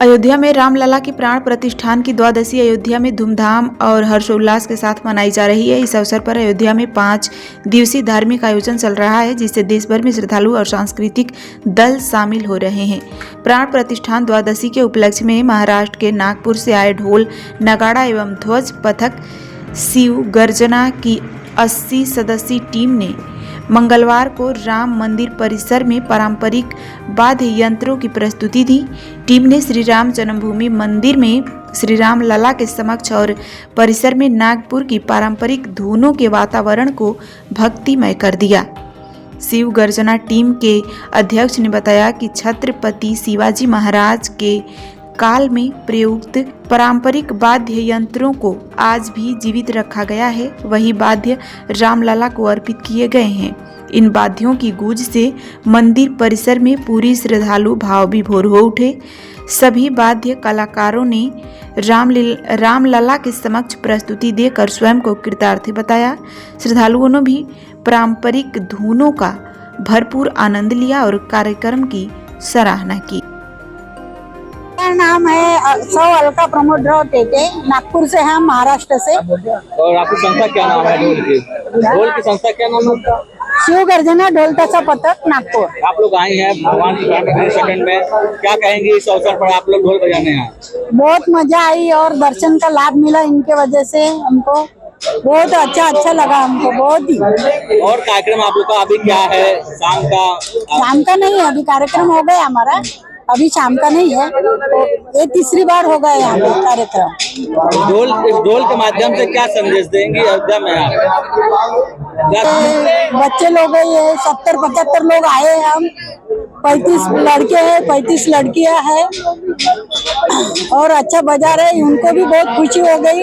अयोध्या में रामलला की प्राण प्रतिष्ठान की द्वादशी अयोध्या में धूमधाम और हर्षोल्लास के साथ मनाई जा रही है। इस अवसर पर अयोध्या में 5 दिवसीय धार्मिक आयोजन चल रहा है, जिससे देश भर में श्रद्धालु और सांस्कृतिक दल शामिल हो रहे हैं। प्राण प्रतिष्ठान द्वादशी के उपलक्ष्य में महाराष्ट्र के नागपुर से आए ढोल, नगाड़ा एवं ध्वज पथक शिव गर्जना की 80 सदस्यीय टीम ने मंगलवार को राम मंदिर परिसर में पारंपरिक वाद्य यंत्रों की प्रस्तुति दी। टीम ने श्री राम जन्मभूमि मंदिर में श्री राम लला के समक्ष और परिसर में नागपुर की पारंपरिक धुनों के वातावरण को भक्तिमय कर दिया। शिव गर्जना टीम के अध्यक्ष ने बताया कि छत्रपति शिवाजी महाराज के काल में प्रयुक्त पारंपरिक वाद्य यंत्रों को आज भी जीवित रखा गया है। वही वाद्य रामलला को अर्पित किए गए हैं। इन वाद्यों की गूंज से मंदिर परिसर में पूरी श्रद्धालु भाव विभोर हो उठे। सभी वाद्य कलाकारों ने रामलला के समक्ष प्रस्तुति देकर स्वयं को कृतार्थ बताया। श्रद्धालुओं ने भी पारंपरिक धुनों का भरपूर आनंद लिया और कार्यक्रम की सराहना की। मेरा नाम है सौ अलका प्रमोद राव टेटे, नागपुर से हम महाराष्ट्र से। और आपकी संस्था क्या नाम है? ढोल की संस्था क्या नाम है? शिव गर्जना ढोल ताशा पथक नागपुर। आप लोग आए हैं भगवान की प्राण सेकंड में, क्या कहेंगे इस अवसर पर आप लोग ढोल बजाने आए? बहुत मजा आई और दर्शन का लाभ मिला इनके वजह से हमको बहुत अच्छा लगा हमको बहुत ही। और कार्यक्रम आप लोग का अभी क्या है? शाम का? शाम का नहीं है, अभी कार्यक्रम हो गया हमारा, अभी शाम का नहीं है। तो ये तीसरी बार हो गया यहाँ पे कार्यक्रम। ढोल के माध्यम से क्या संदेश देंगी अयोध्या में आप? बच्चे लोग ये 70-75 लोग आए हैं, हम 35 लड़के हैं, 35 लड़कियां हैं और अच्छा बजा रहे। उनको भी बहुत खुशी हो गई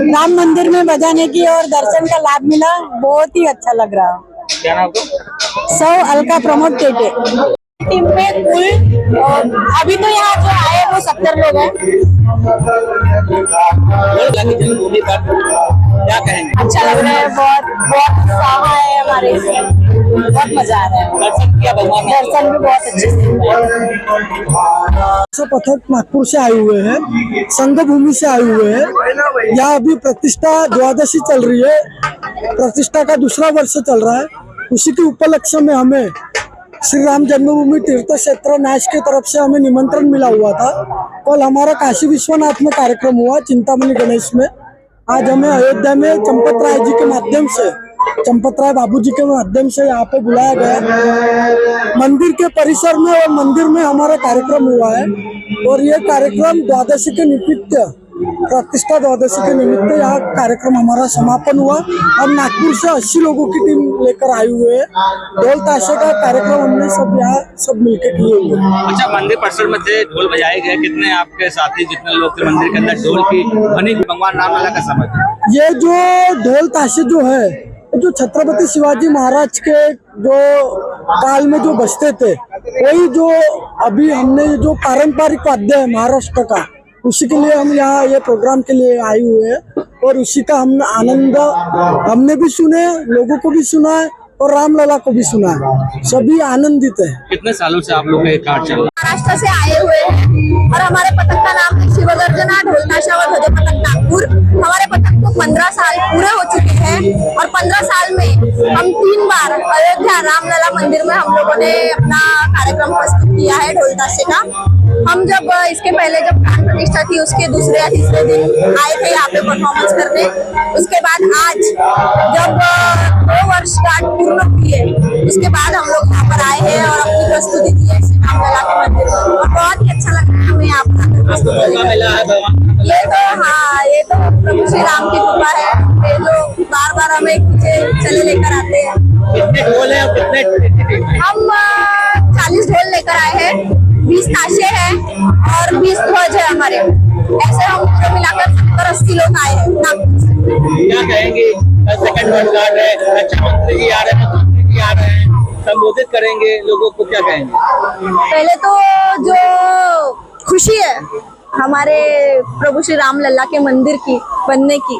राम मंदिर में बजाने की और दर्शन का लाभ मिला, बहुत ही अच्छा लग रहा। क्या नाम? सौ अलका प्रमोद टेटे। टीम में कुल अभी तो यहाँ जो आए वो 70 लोग हैं। क्या कहेंगे? अच्छा लग रहा है, बहुत उत्साह है हमारे इसमें, बहुत मजा आ रहा है। दर्शन किया भगवान? दर्शन भी बहुत अच्छे से। पथक नागपुर से आए हुए हैं, संघ भूमि से आए हुए हैं। यहाँ अभी प्रतिष्ठा द्वादशी चल रही है, प्रतिष्ठा का दूसरा वर्ष चल रहा है। उसी के उपलक्ष्य में हमें श्री राम जन्मभूमि तीर्थ क्षेत्र न्यास की तरफ से हमें निमंत्रण मिला हुआ था। कल हमारा काशी विश्वनाथ में कार्यक्रम हुआ चिंतामणि गणेश में। आज हमें अयोध्या में चंपत राय जी के माध्यम से, चंपत राय बाबू जी के माध्यम से यहाँ पे बुलाया गया। मंदिर के परिसर में और मंदिर में हमारा कार्यक्रम हुआ है और ये कार्यक्रम द्वादशी के निमित्त, प्रतिष्ठा द्वादशी के निमित्त यहाँ कार्यक्रम हमारा समापन हुआ। हम नागपुर से 80 लोगों की टीम लेकर आए हुए हैं। ढोल ताशे का कार्यक्रम हमने सब मिलकर किए हुए हैं। अच्छा, मंदिर परिसर में थे, ढोल बजाए गए, कितने आपके साथी जितने लोग थे मंदिर के अंदर ढोल की ध्वनि भगवान रामलला का समय? ये जो ढोल ताशे जो है, जो छत्रपति शिवाजी महाराज के जो काल में जो बजते थे, वही जो अभी हमने जो पारंपरिक वाद्य है महाराष्ट्र का, उसी के लिए हम यहाँ ये प्रोग्राम के लिए आए हुए हैं और उसी का हमने आनंद हमने भी सुने, लोगों को भी सुना है और रामलला को भी सुना है। सभी आनंदित है। कितने सालों से आप लोग का ये कार्य चल रहा है? महाराष्ट्र से आए हुए हैं और हमारे पथक का नाम है शिव गर्जना ढोल ताशा व ध्वज पथक नागपुर। हमारे पथक को 15 साल पूरे हो चुके हैं और 15 साल में हम 3 बार अयोध्या रामलला मंदिर में हम लोगों ने अपना कार्यक्रम प्रस्तुत किया है ढोल ताशे का। हम जब इसके पहले जब प्राण प्रतिष्ठा थी उसके दूसरे या तीसरे दिन आए थे यहाँ पे परफॉर्मेंस करने। उसके बाद आज जब 2 वर्षगांठ पूर्ण हुई है, उसके बाद हम लोग यहाँ पर आए हैं और अपनी प्रस्तुति दी है श्री रामलला के मंदिर में और बहुत ही अच्छा लग रहा है हमें यहाँ पर आकर प्रस्तुति। ये तो प्रभु श्री राम की कृपा है, ये जो बार हमें पीछे चले लेकर आते हैं। कितने ढोल है और कितने? हम 40 ढोल लेकर आए हैं, 20 ताशे हैं और 20 ध्वज है हमारे। ऐसे हम पूरे मिलाकर 70-80 लोग आए हैं नागपुर से। क्या कहेंगे? सेकंड वर्षगांठ है, रक्षा मंत्री जी आ रहे हैं, मंत्री जी आ रहे हैं, संबोधित करेंगे लोगों को, क्या कहेंगे? पहले तो जो खुशी है हमारे प्रभु श्री रामलला के मंदिर की बनने की,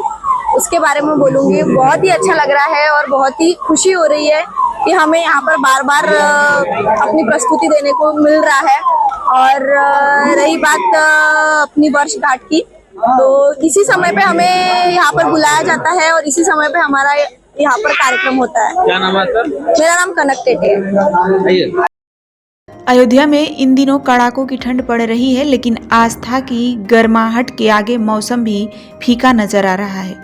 उसके बारे में बोलूंगी। बहुत ही अच्छा लग रहा है और बहुत ही खुशी हो रही है कि हमें यहाँ पर बार अपनी प्रस्तुति देने को मिल रहा है और रही बात अपनी वर्षगांठ की, तो इसी समय पे हमें यहाँ पर बुलाया जाता है और इसी समय पे हमारा यहाँ पर कार्यक्रम होता है। क्या नाम है आपका? मेरा नाम कनक टेटे है। आइए। अयोध्या में इन दिनों कड़ाकों की ठंड पड़ रही है, लेकिन आस्था की गर्माहट के आगे मौसम भी फीका नजर आ रहा है।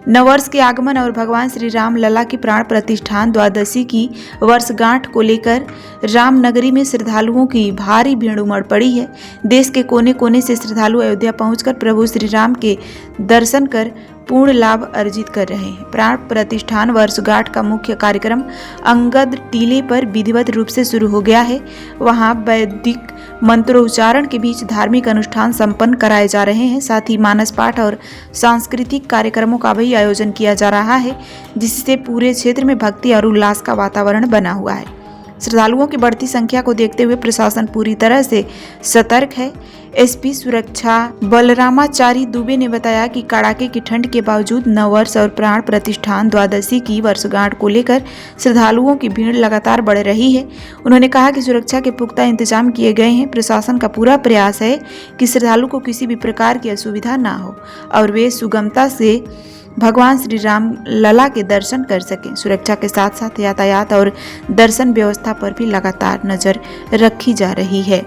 नववर्ष के आगमन और भगवान श्री राम लला की प्राण प्रतिष्ठान द्वादशी की वर्षगांठ को लेकर रामनगरी में श्रद्धालुओं की भारी भीड़ उमड़ पड़ी है। देश के कोने कोने से श्रद्धालु अयोध्या पहुंचकर प्रभु श्री राम के दर्शन कर पूर्ण लाभ अर्जित कर रहे हैं। प्राण प्रतिष्ठान वर्षगांठ का मुख्य कार्यक्रम अंगद टीले पर विधिवत रूप से शुरू हो गया है। वहां वैदिक मंत्रोच्चारण के बीच धार्मिक अनुष्ठान संपन्न कराए जा रहे हैं। साथ ही मानस पाठ और सांस्कृतिक कार्यक्रमों का भी आयोजन किया जा रहा है, जिससे पूरे क्षेत्र में भक्ति और उल्लास का वातावरण बना हुआ है। श्रद्धालुओं की बढ़ती संख्या को देखते हुए प्रशासन पूरी तरह से सतर्क है। एसपी सुरक्षा बलरामाचारी दुबे ने बताया कि कड़ाके की ठंड के बावजूद नववर्ष और प्राण प्रतिष्ठान द्वादशी की वर्षगांठ को लेकर श्रद्धालुओं की भीड़ लगातार बढ़ रही है। उन्होंने कहा कि सुरक्षा के पुख्ता इंतजाम किए गए हैं। प्रशासन का पूरा प्रयास है कि श्रद्धालु को किसी भी प्रकार की असुविधा ना हो और वे सुगमता से भगवान श्री राम लला के दर्शन कर सकें। सुरक्षा के साथ साथ यातायात और दर्शन व्यवस्था पर भी लगातार नजर रखी जा रही है।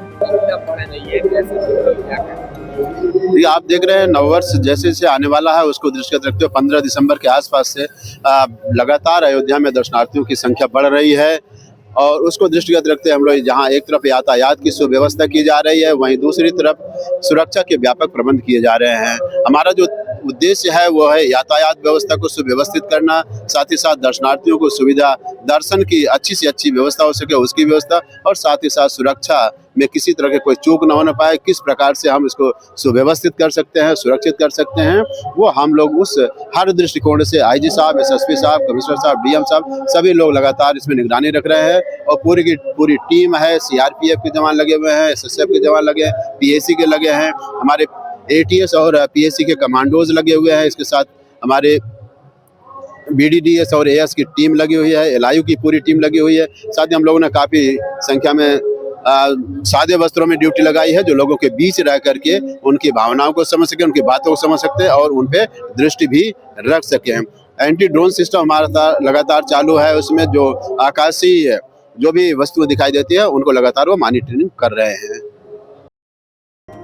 ये आप देख रहे हैं नववर्ष जैसे जैसे आने वाला है, उसको दृष्टिगत रखते हुए 15 दिसंबर के आसपास से लगातार अयोध्या में दर्शनार्थियों की संख्या बढ़ रही है और उसको दृष्टिगत रखते हम लोग जहां एक तरफ यातायात की सुव्यवस्था की जा रही है, वहीं दूसरी तरफ सुरक्षा के व्यापक प्रबंध किए जा रहे हैं। हमारा जो उद्देश्य है वो है यातायात व्यवस्था को सुव्यवस्थित करना, साथ ही साथ दर्शनार्थियों को सुविधा दर्शन की अच्छी से अच्छी व्यवस्था हो सके उसकी व्यवस्था, और साथ ही साथ सुरक्षा में किसी तरह के कोई चूक न होने पाए, किस प्रकार से हम इसको सुव्यवस्थित कर सकते हैं, सुरक्षित कर सकते हैं, वो हम लोग उस हर दृष्टिकोण से आईजी साहब, एसएसपी साहब, कमिश्नर साहब, डीएम साहब सभी लोग लगातार इसमें निगरानी रख रहे हैं और पूरी की पूरी टीम है। सीआरपीएफ के जवान लगे हुए हैं, एसएसएफ के जवान लगे हैं, पीएसी के लगे हैं, हमारे एटीएस और पीएसी के कमांडोज लगे हुए हैं। इसके साथ हमारे बीडीडीएस और एएस की टीम लगी हुई है, एलआईयू की पूरी टीम लगी हुई है। साथ ही हम लोगों ने काफ़ी संख्या में सादे वस्त्रों में ड्यूटी लगाई है, जो लोगों के बीच रह करके उनकी भावनाओं को समझ सके, उनकी बातों को समझ सकते हैं और उन पे दृष्टि भी रख सकें। एंटी ड्रोन सिस्टम हमारा लगातार चालू है, उसमें जो आकाशीय जो भी वस्तुएं दिखाई देती है उनको लगातार वो मॉनिटरिंग कर रहे हैं।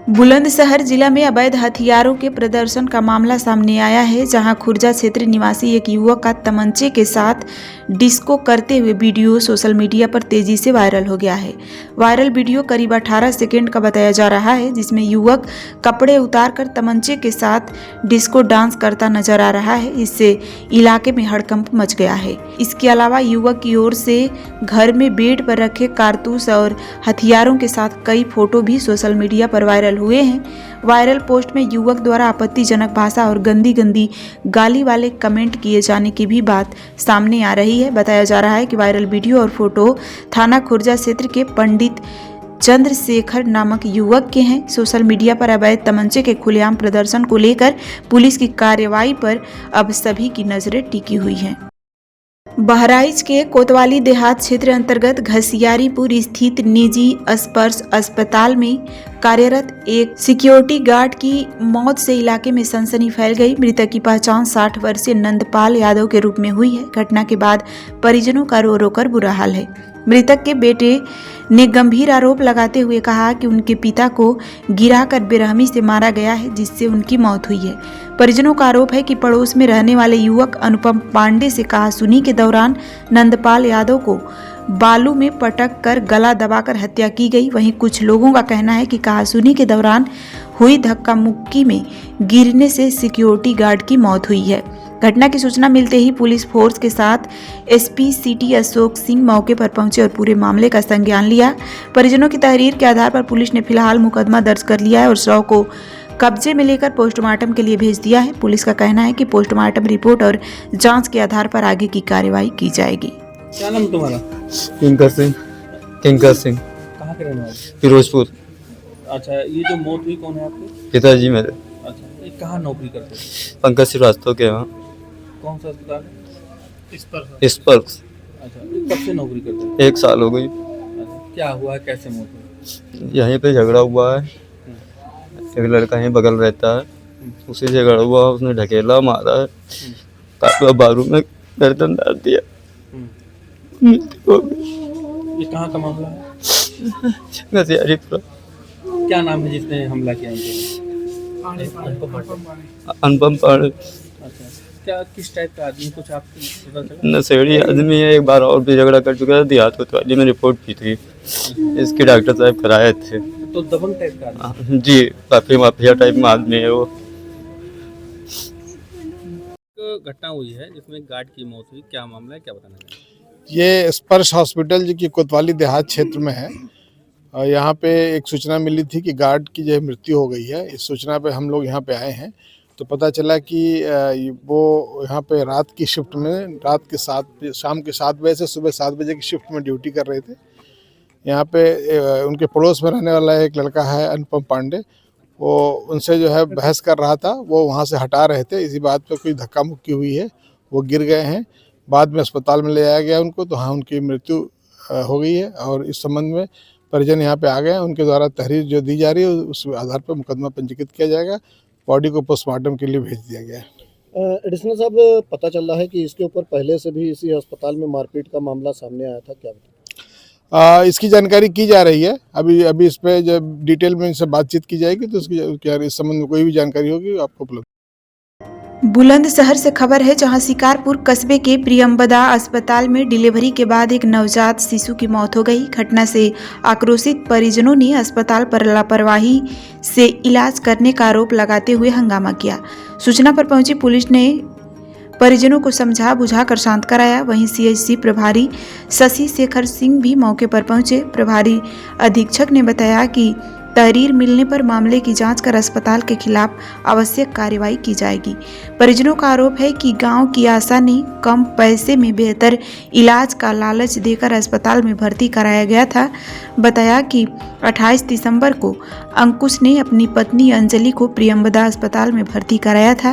बुलंदशहर जिला में अवैध हथियारों के प्रदर्शन का मामला सामने आया है, जहां खुर्जा क्षेत्र निवासी एक युवक का तमंचे के साथ डिस्को करते हुए वीडियो सोशल मीडिया पर तेजी से वायरल हो गया है। वायरल वीडियो करीब 18 सेकंड का बताया जा रहा है, जिसमें युवक कपड़े उतारकर तमंचे के साथ डिस्को डांस करता नजर आ रहा है। इससे इलाके में हड़कंप मच गया है। इसके अलावा युवक की ओर से घर में बेड पर रखे कारतूस और हथियारों के साथ कई फोटो भी सोशल मीडिया पर वायरल हुए हैं। वायरल पोस्ट में युवक द्वारा आपत्तिजनक भाषा और गंदी गंदी गाली वाले कमेंट किए जाने की भी बात सामने आ रही है। बताया जा रहा है कि वायरल वीडियो और फोटो थाना खुर्जा क्षेत्र के पंडित चंद्रशेखर नामक युवक के हैं। सोशल मीडिया पर अवैध तमंचे के खुलेआम प्रदर्शन को लेकर पुलिस की कार्रवाई पर अब सभी की नजरें टिकी हुई हैं। बहराइच के कोतवाली देहात क्षेत्र अंतर्गत घसियारीपुर स्थित निजी स्पर्श अस्पताल में कार्यरत एक सिक्योरिटी गार्ड की मौत से इलाके में सनसनी फैल गई। मृतक की पहचान 60 वर्षीय नंदपाल यादव के रूप में हुई है। घटना के बाद परिजनों का रो रो कर बुरा हाल है। मृतक के बेटे ने गंभीर आरोप लगाते हुए कहा कि उनके पिता को गिराकर बेरहमी से मारा गया है, जिससे उनकी मौत हुई है। परिजनों का आरोप है कि पड़ोस में रहने वाले युवक अनुपम पांडे से कहासुनी के दौरान नंदपाल यादव को बालू में पटक कर गला दबाकर हत्या की गई। वहीं कुछ लोगों का कहना है कि कहासुनी के दौरान हुई धक्का मुक्की में गिरने से सिक्योरिटी गार्ड की मौत हुई है। घटना की सूचना मिलते ही पुलिस फोर्स के साथ एसपी सिटी अशोक सिंह मौके पर पहुंचे और पूरे मामले का संज्ञान लिया। परिजनों की तहरीर के आधार पर पुलिस ने फिलहाल मुकदमा दर्ज कर लिया है और शव को कब्जे में लेकर पोस्टमार्टम के लिए भेज दिया है। पुलिस का कहना है कि पोस्टमार्टम रिपोर्ट और जांच के आधार पर आगे की कार्रवाई की जाएगी। क्या नाम तुम्हारा? किंकर सिंह। कहाँ के रहने वाले? फिरोजपुर। अच्छा, ये जो मौत हुई कौन है आपके? पिताजी मेरे। अच्छा, ये कहाँ नौकरी करते हैं? पंकज श्रीवास्तव के वहाँ। कौन सा अस्पताल? स्पर्श। अच्छा, ये कब से नौकरी करते हैं? 1 साल हो गई। अच्छा, क्या हुआ है, कैसे मौत हुई? यहीं पे झगड़ा हुआ है। एक लड़का यहीं बगल रहता है, उसे झगड़ा हुआ, उसने ढकेला मारा है, काफी बारू में गर्दन डाल दिया। मृत्यु हो गई। ये कहाँ का मामला है? घसियारीपुरा। क्या नाम है जिसने हमला किया उनके? अनुपम पांडे। अच्छा, क्या किस टाइप का आदमी, कुछ आपको पता चला? नशेड़ी आदमी है। एक बार और भी झगड़ा कर चुका था, देहात कोतवाली में रिपोर्ट की थी, इसके डॉक्टर साहब कराए थे। तो दबंग टाइप का आदमी? जी, काफी माफिया टाइप में आदमी है वो। एक घटना हुई है जिसमें गार्ड की मौत हुई, क्या मामला है, क्या बताना है? ये स्पर्श हॉस्पिटल जो कि कोतवाली देहात क्षेत्र में है, और यहाँ पे एक सूचना मिली थी कि गार्ड की जो मृत्यु हो गई है। इस सूचना पे हम लोग यहाँ पे आए हैं, तो पता चला कि वो यहाँ पे रात की शिफ्ट में, शाम के 7 बजे से सुबह 7 बजे की शिफ्ट में ड्यूटी कर रहे थे। यहाँ पे उनके पड़ोस में रहने वाला एक लड़का है अनुपम पांडे, वो उनसे जो है बहस कर रहा था, वो वहाँ से हटा रहे थे। इसी बात पे कोई धक्का मुक्की हुई है, वो गिर गए हैं। बाद में अस्पताल में ले जाया गया उनको, तो हाँ उनकी मृत्यु हो गई है। और इस संबंध में परिजन यहाँ पे आ गए हैं, उनके द्वारा तहरीर जो दी जा रही है उस आधार पर मुकदमा पंजीकृत किया जाएगा। बॉडी को पोस्टमार्टम के लिए भेज दिया गया है। एडिशनल साहब, पता चल रहा है कि इसके ऊपर पहले से भी इसी अस्पताल में मारपीट का मामला सामने आया था, क्या इसकी जानकारी की जा रही है। अभी इस पे जब डिटेल में इनसे बातचीत की जाएगी तो इसकी इस संबंध में कोई भी जानकारी होगी आपको उपलब्ध। बुलंदशहर से खबर है, जहां शिकारपुर कस्बे के प्रियम्बदा अस्पताल में डिलीवरी के बाद एक नवजात शिशु की मौत हो गई। घटना से आक्रोशित परिजनों ने अस्पताल पर लापरवाही से इलाज करने का आरोप लगाते हुए हंगामा किया। सूचना पर पहुंची पुलिस ने परिजनों को समझा बुझाकर शांत कराया। वहीं सीएचसी प्रभारी शशि शेखर सिंह भी मौके पर पहुंचे। प्रभारी अधीक्षक ने बताया कि तहरीर मिलने पर मामले की जांच कर अस्पताल के खिलाफ आवश्यक कार्रवाई की जाएगी। परिजनों का आरोप है कि गांव की आशा ने कम पैसे में बेहतर इलाज का लालच देकर अस्पताल में भर्ती कराया गया था। बताया कि 28 दिसंबर को अंकुश ने अपनी पत्नी अंजलि को प्रियम्बदा अस्पताल में भर्ती कराया था।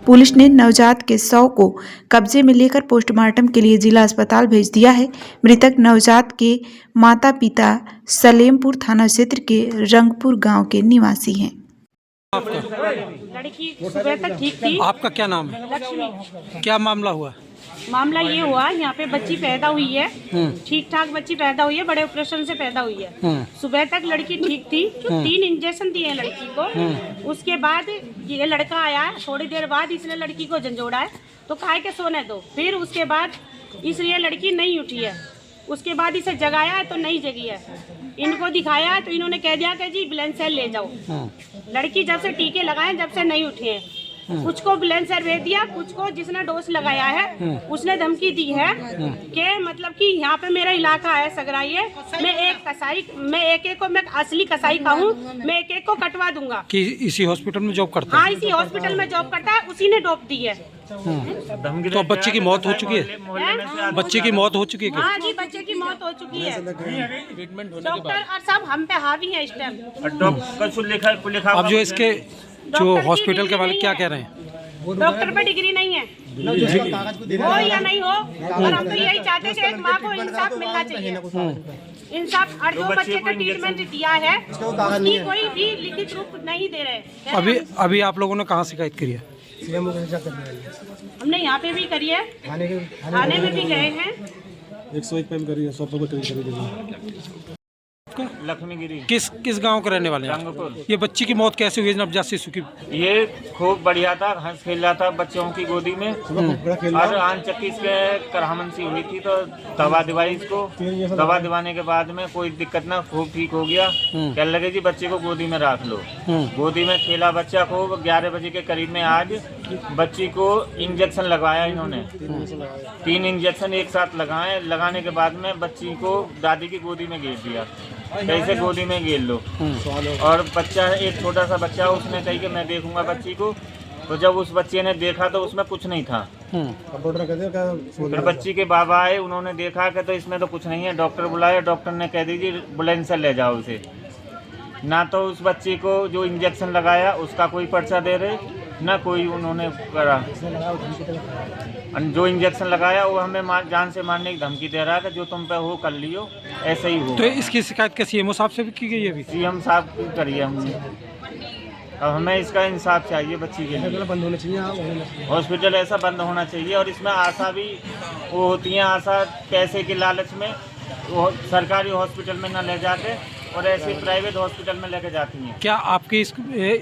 पुलिस ने नवजात के शव को कब्जे में लेकर पोस्टमार्टम के लिए जिला अस्पताल भेज दिया है। मृतक नवजात के माता पिता सलेमपुर थाना क्षेत्र के रंगपुर गांव के निवासी हैं। लड़की सुबह तक ठीक थी। आपका क्या नाम है? लक्ष्मी। क्या मामला हुआ? मामला ये हुआ, यहाँ पे बच्ची पैदा हुई है, ठीक ठाक बच्ची पैदा हुई है, बड़े ऑपरेशन से पैदा हुई है। सुबह तक लड़की ठीक थी, 3 इंजेक्शन दिए हैं लड़की को। उसके बाद ये लड़का आया, थोड़ी देर बाद इसने लड़की को झंझोड़ा है, तो कहा के सोने दो। फिर उसके बाद इसलिए लड़की नहीं उठी है। उसके बाद इसे जगाया है तो नहीं जगी है। इनको दिखाया है तो इन्होंने कह दिया कि जी बुलंदशहर ले जाओ। लड़की जब से टीके लगाए जब से नहीं उठी है। कुछ को बुलंदशहर भेज दिया, कुछ को जिसने डोज लगाया है उसने धमकी दी है कि मतलब कि यहाँ पे मेरा इलाका है सगराई है, मैं एक को मैं असली कसाई का हूँ, मैं एक को कटवा दूंगा। कि इसी हॉस्पिटल में जॉब करता है? हाँ, इसी हॉस्पिटल में जॉब करता है, उसी ने डोप दी है। तो बच्चे की मौत हो चुकी है? बच्चे की मौत हो चुकी है? हाँ जी, बच्चे की मौत हो चुकी है। डॉक्टर और सब हम पे हावी है इस टाइम। अब जो इसके जो हॉस्पिटल के मालिक क्या कह रहे हैं? डॉक्टर पे डिग्री नहीं है, हो या नहीं हो, और हम तो यही चाहते हैं कि एक माँ को इंसाफ मिलना चाहिए। इंसाफ, और जो बच्चे को ट्रीटमेंट दिया है उसकी कोई भी लिखित रूप नहीं दे रहे। अभी आप लोगों ने कहाँ शिकायत करी है? हमने यहाँ पे भी करी है, थाने में भी गए हैं। 101 पे करी है, 100 पे लक्ष्मीगिरी। किस गांव के रहने वाले हैं? रंगपुर। ये बच्ची की मौत कैसे हुई नवजात शिशु की? ये खूब बढ़िया था, हंस खेल रहा था बच्चों की गोदी में, और आनचक्की इसके करहामन सी हुई थी, तो दवा दिवाई इसको। दवा दिवाने के बाद में कोई दिक्कत ना, खूब ठीक हो गया। कहने लगे जी बच्चे को गोदी में रख लो। गोदी में खेला बच्चा खूब। 11 बजे के करीब में आज बच्ची को इंजेक्शन लगवाया इन्होंने। 3 इंजेक्शन एक साथ लगाए। लगाने के बाद में बच्ची को दादी की गोदी में गिर दिया। कैसे गोदी में गिर लो, और बच्चा एक छोटा सा बच्चा, उसने कही कि मैं देखूंगा बच्ची को। तो जब उस बच्चे ने देखा तो उसमें कुछ नहीं था। फिर बच्ची के बाबा आए, उन्होंने देखा कि तो इसमें तो कुछ नहीं है। डॉक्टर बुलाया, डॉक्टर ने कह दीजिए बुलंदशहर ले जाओ उसे। ना तो उस बच्ची को जो इंजेक्शन लगाया उसका कोई पर्चा दे रहे, ना कोई उन्होंने करा। जो इंजेक्शन लगाया वो हमें जान से मारने की धमकी दे रहा है कि जो तुम पे हो कर लियो, ऐसे ही हो। तो इसकी शिकायत क्या सीएमओ साहब से भी की गई है अभी? सीएम साहब की करी है हमने। अब हमें इसका इंसाफ चाहिए बच्ची के लिए। बंद होना चाहिए, हॉस्पिटल ऐसा बंद होना चाहिए। और इसमें आशा भी वो होती हैं, आशा पैसे के लालच में वो सरकारी हॉस्पिटल में न ले जाके और ऐसे प्राइवेट हॉस्पिटल में लेके जाती हैं। क्या आपके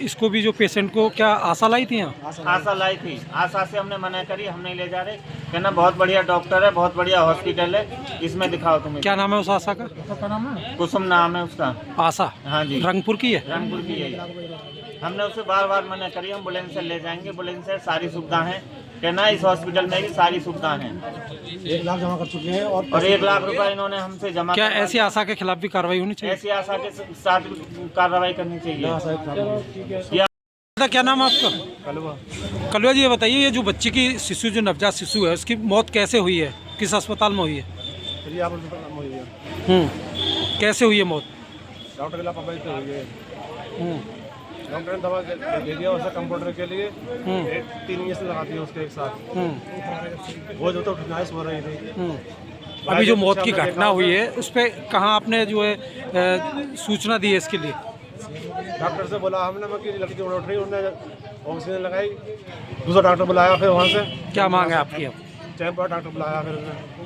इसको भी जो पेशेंट को क्या आशा लाई थी यहाँ? आशा लाई थी, आशा से हमने मना करी, हम नहीं ले जा रहे। कहना बहुत बढ़िया डॉक्टर है, बहुत बढ़िया हॉस्पिटल है, इसमें दिखाओ तुम्हें। क्या नाम है उस आशा का? कुसुम नाम है उसका। आशा? हाँ जी, रंगपुर की है। रंगपुर की है। हमने उसे बार बार मना करी, हम एम्बुलेंस से ले जाएंगे, एम्बुलेंस से सारी सुविधा है। कहना इस हॉस्पिटल में भी सारी सुविधा है। 1 लाख जमा कर चुके हैं और 1 लाख रुपए इन्होंने हमसे जमा। क्या ऐसी आशा के खिलाफ भी कार्रवाई होनी चाहिए? ऐसी आशा के साथ कार्रवाई करनी चाहिए। क्या नाम है आपका? कलवा जी, ये बताइए, ये जो बच्ची की शिशु, जो नवजात शिशु है, उसकी मौत कैसे हुई है? किस अस्पताल में हुई है? कैसे हुई है मौत? डॉक्टर के लापरवाही से हुई है। डॉक्टर ने दवा दे दिया उसे कंप्यूटर के लिए, 3 इंजेक्शन लगा दिए उसके एक साथ। वो जो तो नाइस हो रही थी। अभी जो मौत की घटना हुई है उस पर कहाँ आपने जो है सूचना दी है इसके लिए? डॉक्टर से बोला हमने, कि लड़की उठ रही, उन्होंने ऑक्सीजन लगाई। दूसरा डॉक्टर बुलाया फिर वहाँ से। क्या मांग है आपकी अब? टेम्पर डॉक्टर बुलाया, फिर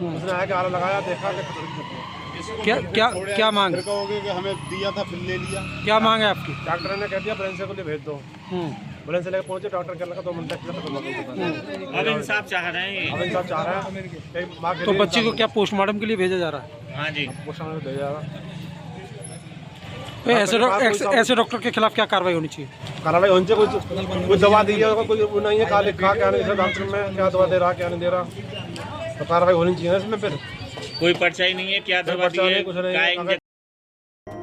उसने आया कि आला लगाया, देखा क्या मांग कि हमें दिया था फिर ले लिया। क्या मांग है आपकी? डॉक्टर ने कह दिया एम्बुलेंस को भेज दो। एम्बुलेंस लेकर पहुंचे, डॉक्टर के लगा 2 मिनट तक। अब इंसाफ चाह रहे हैं। अब इंसाफ चाह रहे हैं। तो बच्ची को क्या पोस्टमार्टम के लिए भेजा जा रहा है? हाँ जी, पोस्टमार्टम भेजा जा रहा है। तो ऐसे डॉक्टर के खिलाफ क्या कार्रवाई होनी चाहिए? कार्रवाई होनी चाहिए। कोई दवा दी है, कोई नहीं है, क्या लिखा क्या नहीं, डॉक्टर में क्या दवा दे रहा क्या नहीं दे रहा, तो कार्रवाई होनी चाहिए इसमें। फिर कोई पर्चा ही नहीं है, क्या दवा दी है, कुछ नहीं।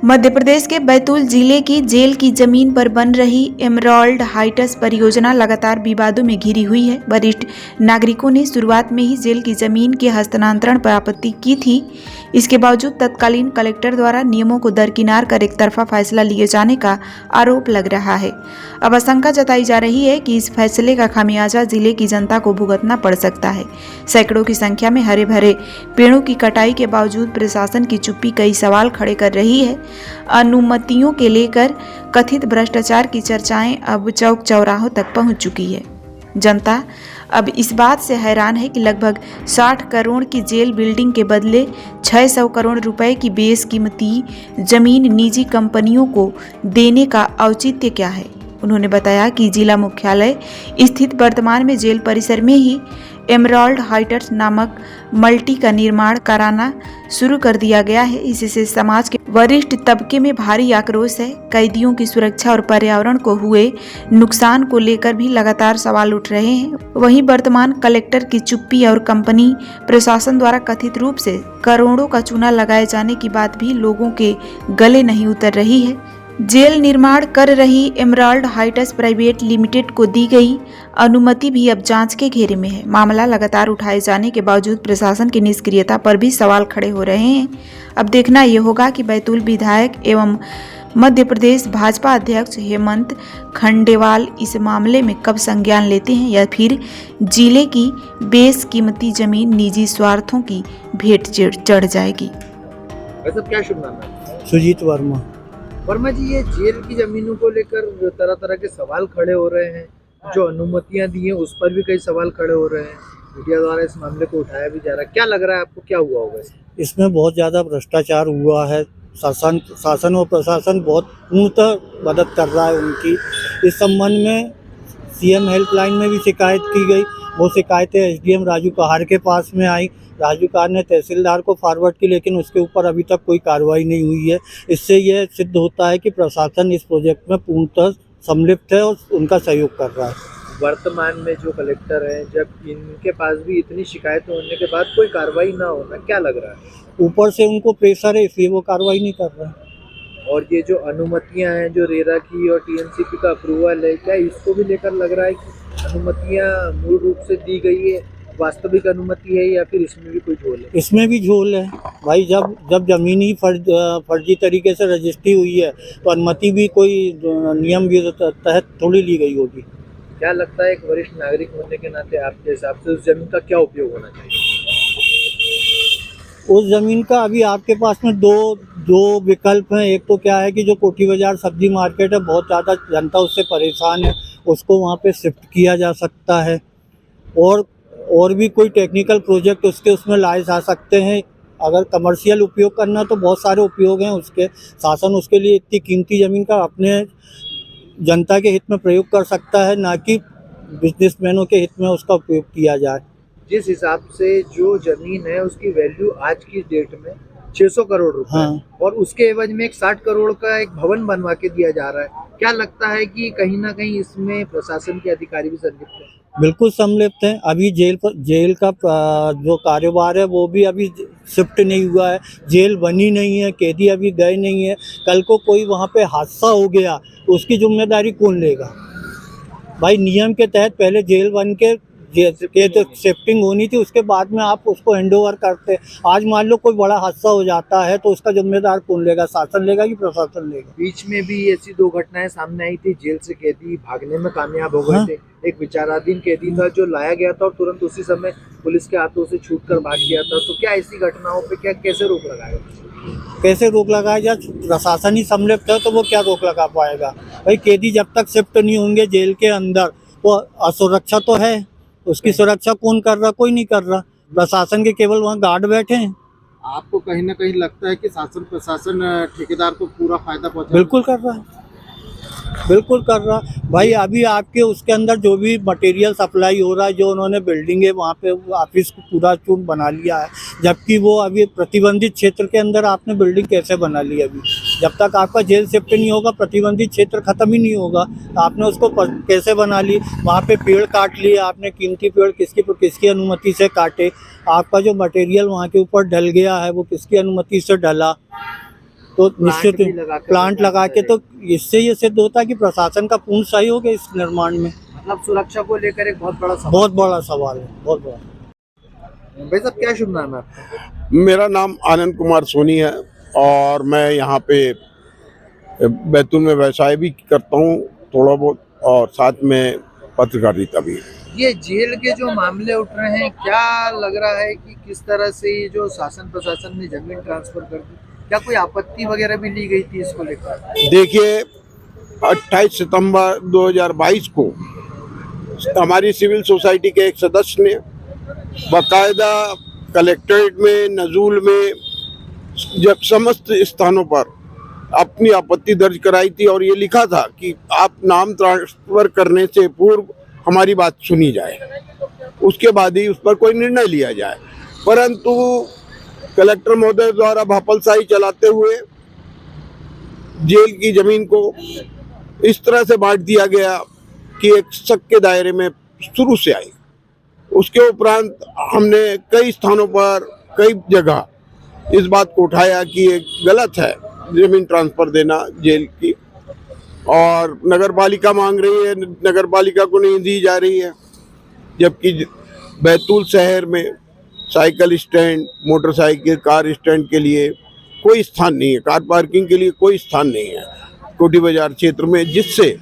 मध्य प्रदेश के बैतूल जिले की जेल की जमीन पर बन रही एमराल्ड हाइट्स परियोजना लगातार विवादों में घिरी हुई है। वरिष्ठ नागरिकों ने शुरुआत में ही जेल की जमीन के हस्तांतरण पर आपत्ति की थी। इसके बावजूद तत्कालीन कलेक्टर द्वारा नियमों को दरकिनार कर एक तरफा फैसला लिए जाने का आरोप लग रहा है। अब आशंका जताई जा रही है कि इस फैसले का खामियाजा जिले की जनता को भुगतना पड़ सकता है। सैकड़ों की संख्या में हरे भरे पेड़ों की कटाई के बावजूद प्रशासन की चुप्पी कई सवाल खड़े कर रही है। अनुमतियों के लेकर कथित भ्रष्टाचार की चर्चाएं अब चौक चौराहों तक पहुंच चुकी है। जनता अब इस बात से हैरान है कि लगभग 60 करोड़ की जेल बिल्डिंग के बदले 600 करोड़ रुपए की बेशकीमती जमीन निजी कंपनियों को देने का औचित्य क्या है। उन्होंने बताया कि जिला मुख्यालय स्थित वर्तमान में जेल परिसर में ही एमराल्ड हाइट्स नामक मल्टी का निर्माण कराना शुरू कर दिया गया है। इससे समाज के वरिष्ठ तबके में भारी आक्रोश है। कैदियों की सुरक्षा और पर्यावरण को हुए नुकसान को लेकर भी लगातार सवाल उठ रहे हैं। वहीं वर्तमान कलेक्टर की चुप्पी और कंपनी प्रशासन द्वारा कथित रूप से करोड़ों का चूना लगाए जाने की बात भी लोगों के गले नहीं उतर रही है। जेल निर्माण कर रही एमराल्ड हाइट्स प्राइवेट लिमिटेड को दी गई अनुमति भी अब जांच के घेरे में है। मामला लगातार उठाए जाने के बावजूद प्रशासन की निष्क्रियता पर भी सवाल खड़े हो रहे हैं। अब देखना ये होगा कि बैतूल विधायक एवं मध्य प्रदेश भाजपा अध्यक्ष हेमंत खंडेवाल इस मामले में कब संज्ञान लेते हैं या फिर जिले की बेशकीमती जमीन निजी स्वार्थों की भेंट चढ़ जाएगी। क्या शुभ नाम है? सुजीत वर्मा। वर्मा जी, ये जेल की जमीनों को लेकर तरह तरह के सवाल खड़े हो रहे हैं। जो अनुमतियां दी हैं उस पर भी कई सवाल खड़े हो रहे हैं। मीडिया द्वारा इस मामले को उठाया भी जा रहा है। क्या लग रहा है आपको, क्या हुआ होगा? इसमें बहुत ज़्यादा भ्रष्टाचार हुआ है। शासन और प्रशासन बहुत पूर्णतः मदद कर रहा है उनकी। इस संबंध में सीएम हेल्पलाइन में भी शिकायत की गई। वो शिकायतें एसडीएम राजू कहार के पास में आई। राजू कहार ने तहसीलदार को फॉरवर्ड की, लेकिन उसके ऊपर अभी तक कोई कार्रवाई नहीं हुई है। इससे यह सिद्ध होता है कि प्रशासन इस प्रोजेक्ट में पूर्णतः सम्मिलित है और उनका सहयोग कर रहा है। वर्तमान में जो कलेक्टर हैं, जब इनके पास भी इतनी शिकायतें होने के बाद कोई कार्रवाई ना होना, क्या लग रहा है? ऊपर से उनको प्रेशर है, इसलिए वो कार्रवाई नहीं कर रहे हैं। और ये जो अनुमतियां हैं, जो रेरा की और टीएनसीपी का अप्रूवल है, क्या इसको भी लेकर लग रहा है कि अनुमतियां मूल रूप से दी गई है, वास्तविक अनुमति है, या फिर इसमें भी कोई झोल है? इसमें भी झोल है भाई। जब जमीन ही फर्जी तरीके से रजिस्ट्री हुई है तो अनुमति भी कोई नियम भी तहत थोड़ी ली गई होगी। क्या लगता है एक वरिष्ठ नागरिक होने के नाते आपके हिसाब से उस जमीन का क्या उपयोग होना चाहिए? उस ज़मीन का अभी आपके पास में दो विकल्प हैं। एक तो क्या है कि जो कोठी बाज़ार सब्जी मार्केट है, बहुत ज़्यादा जनता उससे परेशान है, उसको वहाँ पे शिफ्ट किया जा सकता है। और भी कोई टेक्निकल प्रोजेक्ट उसमें लाए जा सकते हैं। अगर कमर्शियल उपयोग करना तो बहुत सारे उपयोग हैं उसके। शासन उसके लिए इतनी कीमती ज़मीन का अपने जनता के हित में प्रयोग कर सकता है, ना कि बिजनेसमैनों के हित में उसका उपयोग किया जाए। जिस हिसाब से जो जमीन है उसकी वैल्यू आज की डेट में 600 करोड़ रुपए हाँ। और उसके एवज में एक 60 करोड़ का एक भवन बनवा के दिया जा रहा है। क्या लगता है कि कहीं ना कहीं इसमें प्रशासन के अधिकारी भी संलिप्त हैं? बिल्कुल सम्मिलित हैं। अभी जेल का जो कारोबार है वो भी अभी शिफ्ट नहीं हुआ है, जेल बनी नहीं है, कैदी अभी गए नहीं है। कल को कोई वहाँ पे हादसा हो गया तो उसकी जिम्मेदारी कौन लेगा? भाई नियम के तहत पहले जेल बन के तो शिफ्टिंग होनी थी, उसके बाद में आप उसको हैंड ओवर करते। आज मान लो कोई बड़ा हादसा हो जाता है तो उसका जिम्मेदार कौन लेगा? शासन लेगा कि प्रशासन लेगा? बीच में भी ऐसी 2 घटनाएं सामने आई थी, जेल से कैदी भागने में कामयाब हो गए हाँ। थे। एक विचाराधीन कैदी था जो लाया गया था और तुरंत उसी समय पुलिस के हाथों से छूटकर भाग गया था। तो क्या ऐसी घटनाओं पे कैसे रोक लगाएगा? कैसे रोक लगाया जाए? प्रशासन ही सम्मिलित है तो वो क्या रोक लगा पाएगा? भाई कैदी जब तक शिफ्ट नहीं होंगे जेल के अंदर तो असुरक्षा तो है, उसकी सुरक्षा कौन कर रहा? कोई नहीं कर रहा। प्रशासन के केवल वहाँ गार्ड बैठे हैं। आपको कहीं ना कहीं लगता है कि शासन प्रशासन ठेकेदार को पूरा फायदा पहुंचा? बिल्कुल कर रहा है, बिल्कुल कर रहा। भाई अभी आपके उसके अंदर जो भी मटेरियल सप्लाई हो रहा है, जो उन्होंने बिल्डिंग है वहाँ पे ऑफिस को पूरा चून बना लिया है, जबकि वो अभी प्रतिबंधित क्षेत्र के अंदर आपने बिल्डिंग कैसे बना ली? अभी जब तक आपका जेल शिफ्ट नहीं होगा प्रतिबंधित क्षेत्र खत्म ही नहीं होगा। आपने उसको कैसे बना ली? वहाँ पे पेड़ काट लिए आपने, कीमती पेड़ किसकी अनुमति से काटे? आपका जो मटेरियल वहाँ के ऊपर डल गया है वो किसकी अनुमति से डला? तो निश्चित प्लांट लगा के, तो इससे ये सिद्ध होता है कि प्रशासन का पूर्ण सहयोग है इस निर्माण में। मतलब सुरक्षा को लेकर एक बहुत बड़ा सवाल है, बहुत बड़ा। भाई साहब क्या शुभ नाम है आपका? मेरा नाम आनंद कुमार सोनी है और मैं यहाँ पे बैतूल में व्यवसाय भी करता हूँ थोड़ा बहुत, और साथ में पत्रकारिता भी। ये जेल के जो मामले उठ रहे हैं, क्या लग रहा है कि किस तरह से जो शासन प्रशासन ने जमीन ट्रांसफर कर दी, क्या कोई आपत्ति वगैरह भी ली गई थी इसको लेकर? देखिए 28 सितंबर 2022 को हमारी सिविल सोसाइटी के एक सदस्य ने बाकायदा कलेक्ट्रेट में, नजूल में, जब समस्त स्थानों पर अपनी आपत्ति दर्ज कराई थी और ये लिखा था कि आप नाम ट्रांसफर करने से पूर्व हमारी बात सुनी जाए, उसके बाद ही उस पर कोई निर्णय लिया जाए। परंतु कलेक्टर महोदय द्वारा भापलशाही चलाते हुए जेल की जमीन को इस तरह से बांट दिया गया कि एक शक के दायरे में शुरू से आई। उसके उपरांत हमने कई स्थानों पर, कई जगह इस बात को उठाया कि ये गलत है जमीन ट्रांसफर देना जेल की, और नगर पालिका मांग रही है, नगर पालिका को नहीं दी जा रही है। जबकि बैतूल शहर में cycle stand, motorcycle, car stand के लिए कोई स्थान नहीं है, कार पार्किंग के लिए कोई स्थान नहीं है कोठी बाजार क्षेत्र में, जिससे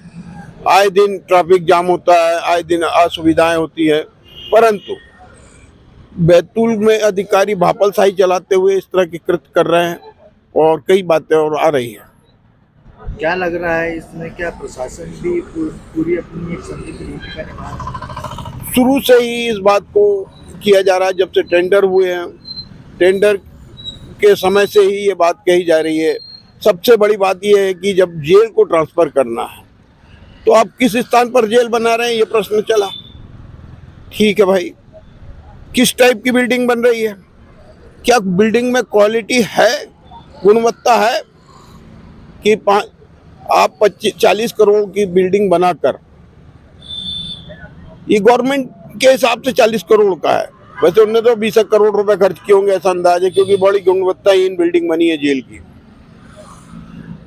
आए दिन ट्रैफिक जाम होता है, आए दिन असुविधाएं होती है। परंतु बैतूल में अधिकारी भापलशाही चलाते हुए इस तरह के कृत्य कर रहे हैं और कई बातें और आ रही हैं। क्या लग रहा है इसमें, क्या प्रशासन भी पूरी अपनी एक संदिग्ध भूमिका निभा रहा है? शुरू से ही इस बात को किया जा रहा है, जब से टेंडर हुए हैं, टेंडर के समय से ही ये बात कही जा रही है। सबसे बड़ी बात ये है कि जब जेल को ट्रांसफर करना है तो आप किस स्थान पर जेल बना रहे हैं, ये प्रश्न चला। ठीक है भाई, किस टाइप की बिल्डिंग बन रही है? क्या बिल्डिंग में क्वालिटी है, गुणवत्ता है कि आप 40 करोड़ की बिल्डिंग बनाकर, ये गवर्नमेंट के हिसाब से 40 करोड़ का है, वैसे उन्होंने तो 20 करोड़ रुपए खर्च किए होंगे ऐसा अंदाज है, क्योंकि बड़ी गुणवत्ताहीन बिल्डिंग बनी है जेल की।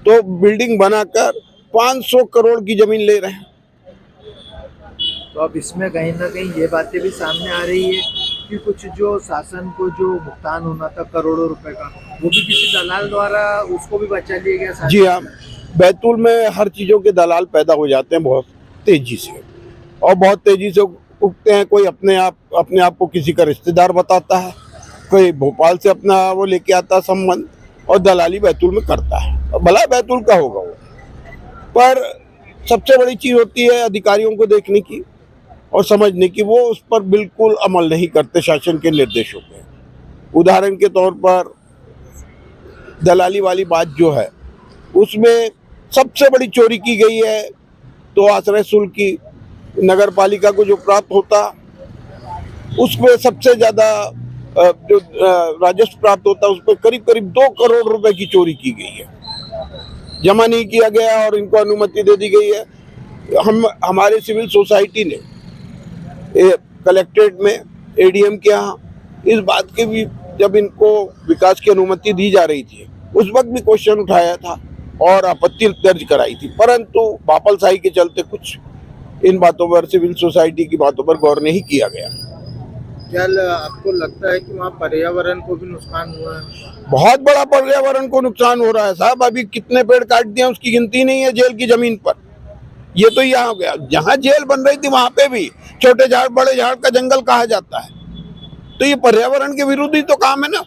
तो बिल्डिंग बनाकर 500 करोड़ की जमीन ले रहे हैं। तो अब इसमें कहीं ना कहीं ये बातें भी सामने आ रही है कि कुछ जो शासन को जो भुगतान होना था करोड़ों रुपए का, वो भी किसी दलाल द्वारा उसको भी बचा लिया गया। जी हाँ, बैतूल में हर चीज़ों के दलाल पैदा हो जाते हैं बहुत तेजी से। और बहुत तेजी से उगते हैं। कोई अपने आप को किसी का रिश्तेदार बताता है, कोई भोपाल से अपना वो लेके आता है संबंध, और दलाली बैतूल में करता है। भला बैतूल का होगा वो, पर सबसे बड़ी चीज होती है अधिकारियों को देखने की और समझने की, वो उस पर बिल्कुल अमल नहीं करते शासन के निर्देशों पे। उदाहरण के तौर पर दलाली वाली बात जो है, उसमें सबसे बड़ी चोरी की गई है तो आश्रय शुल्क की नगर पालिका को जो प्राप्त होता, उसमें सबसे ज्यादा जो राजस्व प्राप्त होता है, उस पर करीब करीब 2 करोड़ रुपए की चोरी की गई है। जमा नहीं किया गया और इनको अनुमति दे दी गई है। हमारे सिविल सोसाइटी ने कलेक्ट्रेट में एडीएम के यहाँ इस बात की भी, जब इनको विकास की अनुमति दी जा रही थी, उस वक्त भी क्वेश्चन उठाया था और आपत्ति दर्ज कराई थी, परंतु बापलशाही के चलते कुछ इन बातों पर, सिविल सोसाइटी की बातों पर गौर नहीं किया गया। क्या आपको लगता है कि वहाँ पर्यावरण को भी नुकसान हुआ है? बहुत बड़ा पर्यावरण को नुकसान हो रहा है साहब। अभी कितने पेड़ काट दिए उसकी गिनती नहीं है जेल की जमीन पर। ये तो यहाँ हो गया, जहाँ जेल बन रही थी वहां पे भी छोटे झाड़ बड़े झाड़ का जंगल कहा जाता है, तो ये पर्यावरण के विरुद्ध ही तो काम है ना।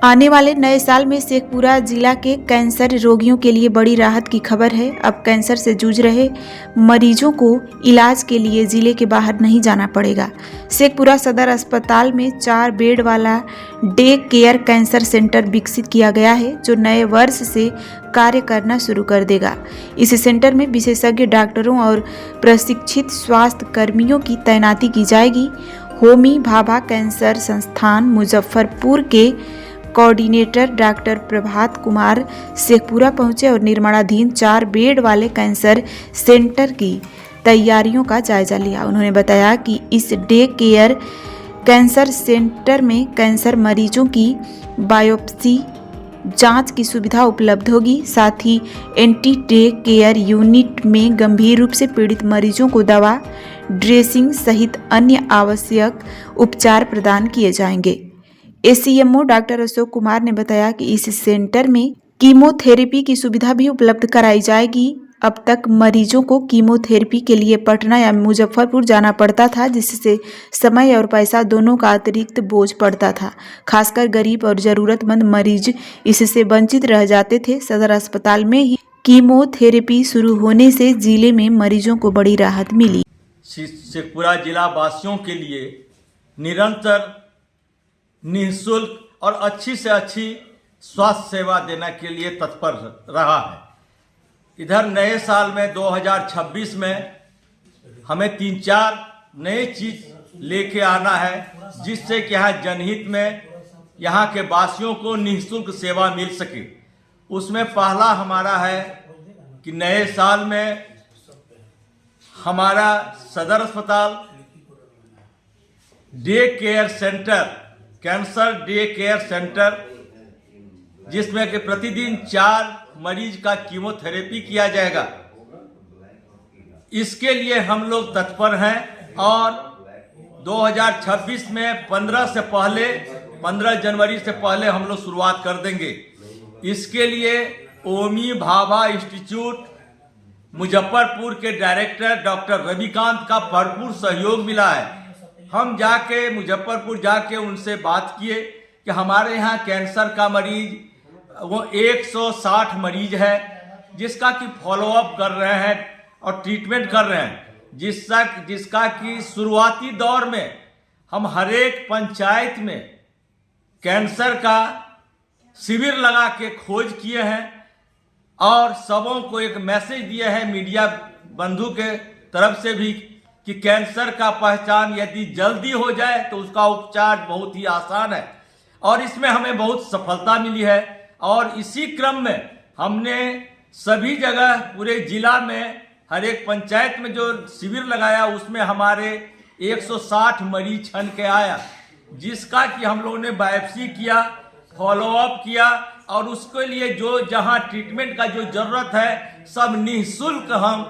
आने वाले नए साल में शेखपुरा जिला के कैंसर रोगियों के लिए बड़ी राहत की खबर है। अब कैंसर से जूझ रहे मरीजों को इलाज के लिए जिले के बाहर नहीं जाना पड़ेगा। शेखपुरा सदर अस्पताल में 4 बेड वाला डे केयर कैंसर सेंटर विकसित किया गया है, जो नए वर्ष से कार्य करना शुरू कर देगा। इस सेंटर में विशेषज्ञ डॉक्टरों और प्रशिक्षित स्वास्थ्य कर्मियों की तैनाती की जाएगी। होमी भाभा कैंसर संस्थान मुजफ्फरपुर के कोऑर्डिनेटर डॉक्टर प्रभात कुमार शेखपुरा पहुंचे और निर्माणाधीन 4 बेड वाले कैंसर सेंटर की तैयारियों का जायजा लिया। उन्होंने बताया कि इस डे केयर कैंसर सेंटर में कैंसर मरीजों की बायोप्सी जांच की सुविधा उपलब्ध होगी। साथ ही एंटी डे केयर यूनिट में गंभीर रूप से पीड़ित मरीजों को दवा, ड्रेसिंग सहित अन्य आवश्यक उपचार प्रदान किए जाएंगे। एसीएमओ डॉक्टर अशोक कुमार ने बताया कि इस सेंटर में कीमोथेरेपी की सुविधा भी उपलब्ध कराई जाएगी। अब तक मरीजों को कीमोथेरेपी के लिए पटना या मुजफ्फरपुर जाना पड़ता था, जिससे समय और पैसा दोनों का अतिरिक्त बोझ पड़ता था। खासकर गरीब और जरूरतमंद मरीज इससे वंचित रह जाते थे। सदर अस्पताल में ही कीमोथेरेपी शुरू होने से जिले में मरीजों को बड़ी राहत मिली। शेखपुरा जिला वासियों के लिए निरंतर निःशुल्क और अच्छी से अच्छी स्वास्थ्य सेवा देने के लिए तत्पर रहा है। इधर नए साल में 2026 में हमें 3-4 नए चीज लेके आना है, जिससे कि यहाँ जनहित में यहाँ के वासियों को निःशुल्क सेवा मिल सके। उसमें पहला हमारा है कि नए साल में हमारा सदर अस्पताल day care centre, cancer day care centre, जिसमें कि प्रतिदिन 4 मरीज का कीमोथेरेपी किया जाएगा। इसके लिए हम लोग तत्पर हैं और 2026 में 15 जनवरी से पहले हम लोग शुरुआत कर देंगे। इसके लिए ओमी भाभा इंस्टीट्यूट मुजफ्फरपुर के डायरेक्टर डॉक्टर रविकांत का भरपूर सहयोग मिला है। हम जाके मुजफ्फरपुर जाके उनसे बात किए कि हमारे यहाँ कैंसर का मरीज वो 160 मरीज है, जिसका कि फॉलोअप कर रहे हैं और ट्रीटमेंट कर रहे हैं, जिसका कि शुरुआती दौर में हम हर एक पंचायत में कैंसर का शिविर लगा के खोज किए हैं और सबों को एक मैसेज दिए हैं मीडिया बंधु के तरफ से भी कि कैंसर का पहचान यदि जल्दी हो जाए तो उसका उपचार बहुत ही आसान है और इसमें हमें बहुत सफलता मिली है। और इसी क्रम में हमने सभी जगह पूरे जिला में हर एक पंचायत में जो शिविर लगाया, उसमें हमारे 160 मरीज छन के आया, जिसका कि हम लोगों ने बायोप्सी किया, फॉलोअप किया और उसके लिए जो जहां ट्रीटमेंट का जो जरूरत है सब निःशुल्क हम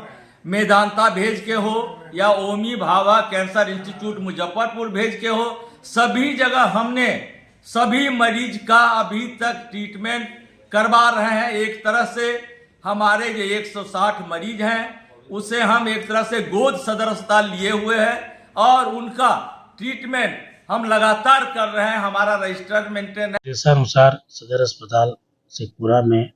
मेदांता भेज के हो या ओमी भाभा कैंसर इंस्टीट्यूट मुजफ्फरपुर भेज के हो, सभी जगह हमने सभी मरीज का अभी तक ट्रीटमेंट करवा रहे हैं। एक तरह से हमारे जो 160 मरीज हैं उसे हम एक तरह से गोद सदर अस्पताल लिए हुए हैं और उनका ट्रीटमेंट हम लगातार कर रहे हैं। हमारा रजिस्टर मेंटेन है। अनुसार सदर अस्पताल शेखपुरा में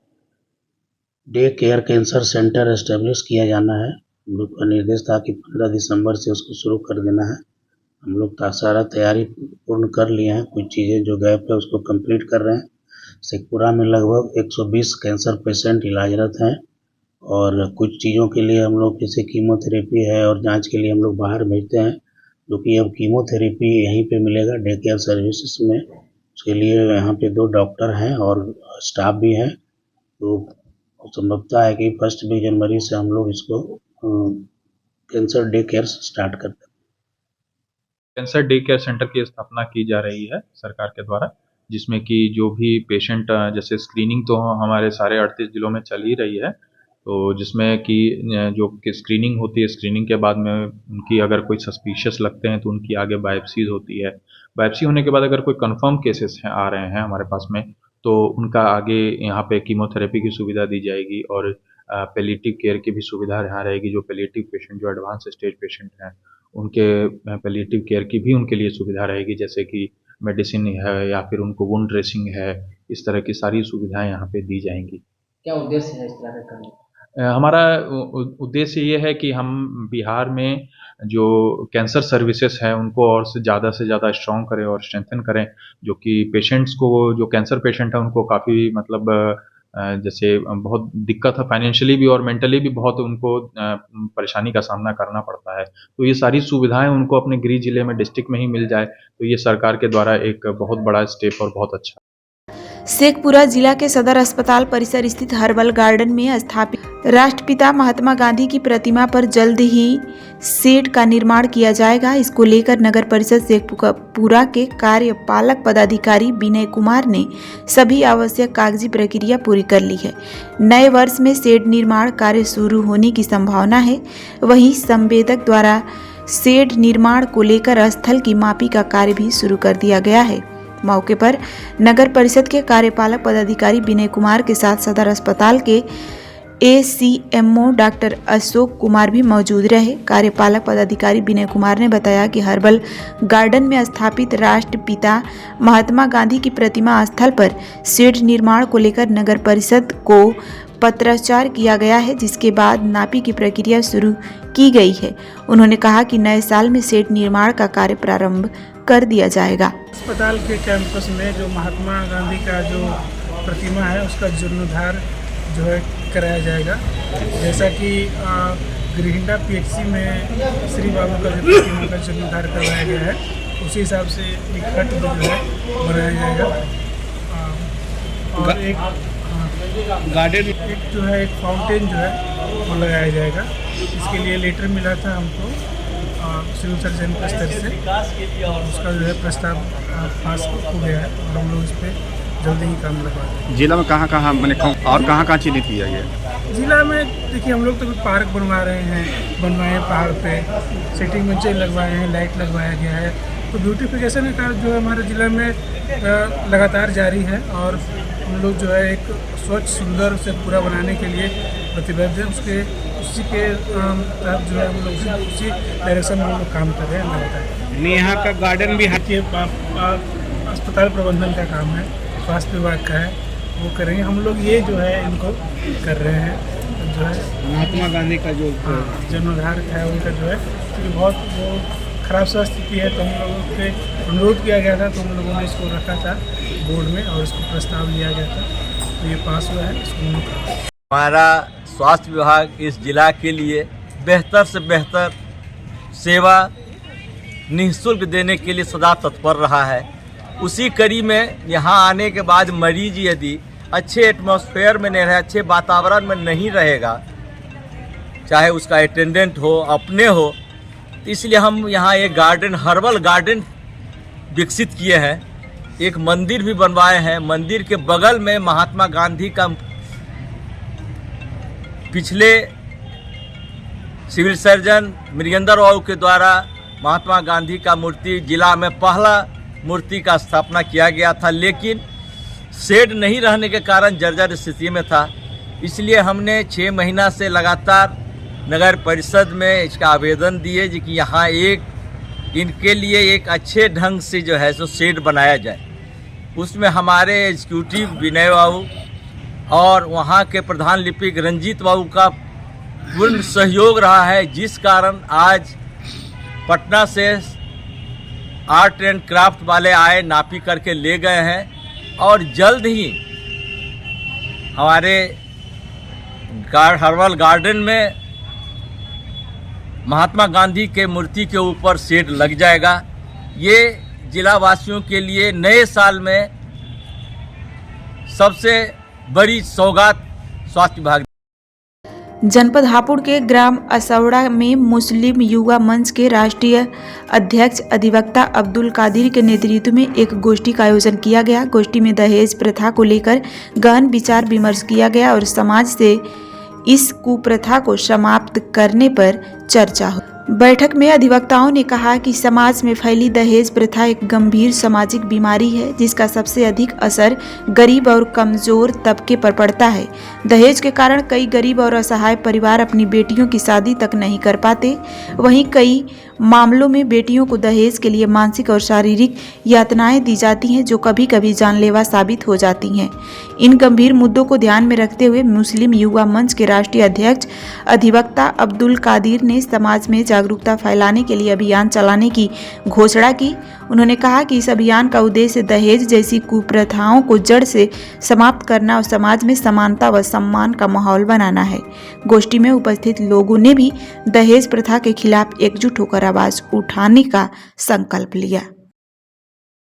day care cancer centre establish किया जाना है। हम लोग का निर्देश था कि 15 दिसंबर से उसको शुरू कर देना है। हम लोग सारा तैयारी पूर्ण कर लिए हैं। कुछ चीज़ें जो गैप है उसको कंप्लीट कर रहे हैं। शेखपुरा में लगभग 120 कैंसर पेशेंट इलाजरत हैं और कुछ चीज़ों के लिए हम लोग जैसे कीमोथेरेपी है और जांच के लिए हम लोग बाहर भेजते हैं, क्योंकि अब कीमोथेरेपी यहीं पे मिलेगा डे केयर सर्विसेज में। उसके लिए यहाँ पे 2 डॉक्टर हैं और स्टाफ भी है। तो संभवतः है कि 1 जनवरी से हम लोग इसको कैंसर डे केयर स्टार्ट करते हैं। कैंसर डे केयर सेंटर की स्थापना की जा रही है सरकार के द्वारा, जिसमें कि जो भी पेशेंट जैसे स्क्रीनिंग तो हमारे सारे 38 जिलों में चल ही रही है, तो जिसमें कि जो स्क्रीनिंग होती है, स्क्रीनिंग के बाद में उनकी अगर कोई सस्पिशियस लगते हैं तो उनकी आगे बायोप्सीज होती है। बायोप्सी होने के बाद अगर कोई कंफर्म केसेस आ रहे हैं हमारे पास में, तो उनका आगे यहाँ पे कीमोथेरेपी की सुविधा दी जाएगी और पैलिएटिव केयर की भी सुविधा यहाँ रहेगी। जो पैलिएटिव पेशेंट जो एडवांस स्टेज पेशेंट हैं उनके पैलिएटिव केयर की भी उनके लिए सुविधा रहेगी, जैसे कि मेडिसिन है या फिर उनको वुंड ड्रेसिंग है। इस तरह की सारी सुविधाएं यहाँ पे दी जाएंगी। क्या उद्देश्य है इस तरह का करने? हमारा उद्देश्य ये है कि हम बिहार में जो कैंसर सर्विसेज हैं उनको और से ज़्यादा स्ट्रॉन्ग करें और स्ट्रेंथन करें, जो कि पेशेंट्स को, जो कैंसर पेशेंट हैं उनको काफ़ी मतलब जैसे बहुत दिक्कत है फाइनेंशियली भी और मेंटली भी, बहुत उनको परेशानी का सामना करना पड़ता है। तो ये सारी सुविधाएं उनको अपने गृह जिले में, डिस्ट्रिक्ट में ही मिल जाए, तो ये सरकार के द्वारा एक बहुत बड़ा स्टेप और बहुत अच्छा। शेखपुरा जिला के सदर अस्पताल परिसर स्थित हर्बल गार्डन में स्थापित राष्ट्रपिता महात्मा गांधी की प्रतिमा पर जल्द ही शेड का निर्माण किया जाएगा। इसको लेकर नगर परिषद शेखपुरा के कार्यपालक पदाधिकारी विनय कुमार ने सभी आवश्यक कागजी प्रक्रिया पूरी कर ली है। नए वर्ष में शेड निर्माण कार्य शुरू होने की संभावना है। वहीं संवेदक द्वारा शेड निर्माण को लेकर स्थल की मापी का कार्य भी शुरू कर दिया गया है। मौके पर नगर परिषद के कार्यपालक पदाधिकारी विनय कुमार के साथ सदर अस्पताल के ACMO डॉक्टर अशोक कुमार भी मौजूद रहे। कार्यपालक पदाधिकारी विनय कुमार ने बताया कि हर्बल गार्डन में स्थापित राष्ट्रपिता महात्मा गांधी की प्रतिमा स्थल पर शेड निर्माण को लेकर नगर परिषद को पत्राचार किया गया है, जिसके बाद नापी की प्रक्रिया शुरू की गई है। उन्होंने कहा कि नए साल में शेड निर्माण का कार्य प्रारंभ कर दिया जाएगा। अस्पताल के कैंपस में जो महात्मा गांधी का जो प्रतिमा है उसका जीर्णोद्धार जो है कराया जाएगा। जैसा कि गृहिंडा PHC में श्री बाबू का जो प्रतिमा का जीर्णोद्धार करवाया गया है, उसी हिसाब से एक हट जो है बनाया जाएगा और एक गार्डन, एक जो है एक फाउंटेन जो है वो लगाया जाएगा। इसके लिए लेटर मिला था हमको सिविल सर्जन के स्तर से, उसका जो है प्रस्ताव पास हो गया है और हम लोग इस पर जल्दी ही काम लगवा देंगे। जिला में कहाँ मैंने और कहाँ चिन्हित किया गया? जिला में देखिए हम लोग तो पार्क बनवा रहे हैं, बनवाए हैं पहाड़ पे, सिटिंग बेंचें लगवाए हैं, लाइट लगवाया गया है। तो ब्यूटिफिकेशन का कार्य जो है हमारे ज़िला में लगातार जारी है और हम लोग जो है एक स्वच्छ सुंदर से पूरा बनाने के लिए प्रतिबद्ध है। उसी के तहत जो है हम लोग उसी डायरेक्शन में हम लोग काम कर रहे हैं। लगातार यहाँ का गार्डन भी हाथी अस्पताल प्रबंधन का काम है, स्वास्थ्य विभाग का है, वो करेंगे। हम लोग ये जो है इनको कर रहे हैं, जो है महात्मा गांधी का जो जीर्णोद्धार है उनका जो है, क्योंकि बहुत वो खराब स्वास्थ्य स्थिति है, तो हम लोगों के अनुरोध किया गया था, तो हम लोगों ने इसको रखा था बोर्ड में और इसको प्रस्ताव लिया गया था, तो ये पास हुआ है। इसको हमारा स्वास्थ्य विभाग इस जिला के लिए बेहतर से बेहतर सेवा निःशुल्क देने के लिए सदा तत्पर रहा है। उसी कड़ी में यहाँ आने के बाद मरीज यदि अच्छे एटमॉस्फेयर में नहीं रहे, अच्छे वातावरण में नहीं रहेगा, चाहे उसका अटेंडेंट हो, अपने हो, इसलिए हम यहाँ एक गार्डन, हर्बल गार्डन विकसित किए हैं। एक मंदिर भी बनवाए हैं। मंदिर के बगल में महात्मा गांधी का पिछले सिविल सर्जन मृगेंद्र बाबू के द्वारा महात्मा गांधी का मूर्ति जिला में पहला मूर्ति का स्थापना किया गया था, लेकिन शेड नहीं रहने के कारण जर्जर स्थिति में था। इसलिए हमने 6 महीना से लगातार नगर परिषद में इसका आवेदन दिए कि यहाँ इनके लिए एक अच्छे ढंग से जो है सो शेड बनाया जाए। उसमें हमारे एग्जीक्यूटिव विनय बाबू और वहाँ के प्रधान लिपिक रंजीत बाबू का पूर्ण सहयोग रहा है, जिस कारण आज पटना से आर्ट एंड क्राफ्ट वाले आए, नापी करके ले गए हैं और जल्द ही हमारे हर्बल गार्डन में महात्मा गांधी के मूर्ति के ऊपर शेड लग जाएगा। ये जिला वासियों के लिए नए साल में सबसे बड़ी सौगात स्वास्थ्य विभाग। जनपद हापुड़ के ग्राम असौड़ा में मुस्लिम युवा मंच के राष्ट्रीय अध्यक्ष अधिवक्ता अब्दुल कादिर के नेतृत्व में एक गोष्ठी का आयोजन किया गया। गोष्ठी में दहेज प्रथा को लेकर गहन विचार विमर्श किया गया और समाज से इस कुप्रथा को समाप्त करने पर चर्चा हुई। बैठक में अधिवक्ताओं ने कहा कि समाज में फैली दहेज प्रथा एक गंभीर सामाजिक बीमारी है, जिसका सबसे अधिक असर गरीब और कमजोर तबके पर पड़ता है। दहेज के कारण कई गरीब और असहाय परिवार अपनी बेटियों की शादी तक नहीं कर पाते। वहीं कई मामलों में बेटियों को दहेज के लिए मानसिक और शारीरिक यातनाएं दी जाती हैं, जो कभी कभी जानलेवा साबित हो जाती हैं। इन गंभीर मुद्दों को ध्यान में रखते हुए मुस्लिम युवा मंच के राष्ट्रीय अध्यक्ष अधिवक्ता अब्दुल कादिर ने समाज में जागरूकता फैलाने के लिए अभियान चलाने की घोषणा की। उन्होंने कहा कि इस अभियान का उद्देश्य दहेज जैसी कुप्रथाओं को जड़ से समाप्त करना और समाज में समानता व सम्मान का माहौल बनाना है। गोष्ठी में उपस्थित लोगों ने भी दहेज प्रथा के खिलाफ एकजुट होकर आवाज उठाने का संकल्प लिया।